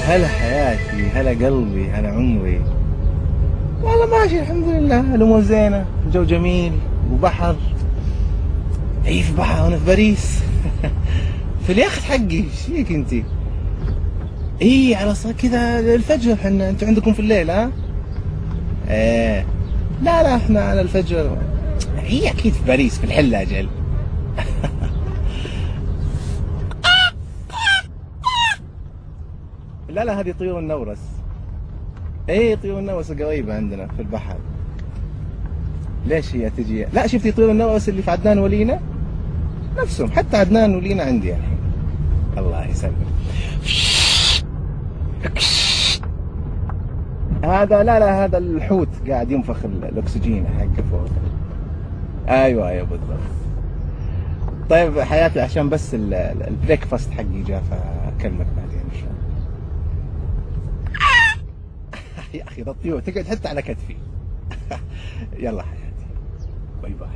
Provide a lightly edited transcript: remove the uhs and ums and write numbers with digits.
هلا حياتي، هلا قلبي، هلا عمري. والله ماشي الحمد لله، الامور زينه، الجو جميل وبحر. اي في بحر، انا في باريس. في اليخت حقي. ايش فيك انتي؟ اي على صار كذا الفجر، احنا انتوا عندكم في الليل ها؟ ايه. لا لا، احنا على الفجر. هي اكيد في باريس في الحله اجل. لا لا، هذه طيور النورس. اي طيور النورس قريبه عندنا في البحر. ليش هي تجي؟ لا شفتي طيور النورس اللي في عدنان ولينا؟ نفسهم، حتى عدنان ولينا عندي الحين. الله يسلمك. هذا لا لا، هذا الحوت قاعد ينفخ الاكسجين حقه فوق. ايوه ايوه بالضبط. طيب حياتي، عشان بس البريكفاست حقي جاء، فاكلمك بعدين ان شاء الله. يا اخي ذا الطيور تقعد حتى على كتفي. يلا حياتي، باي باي.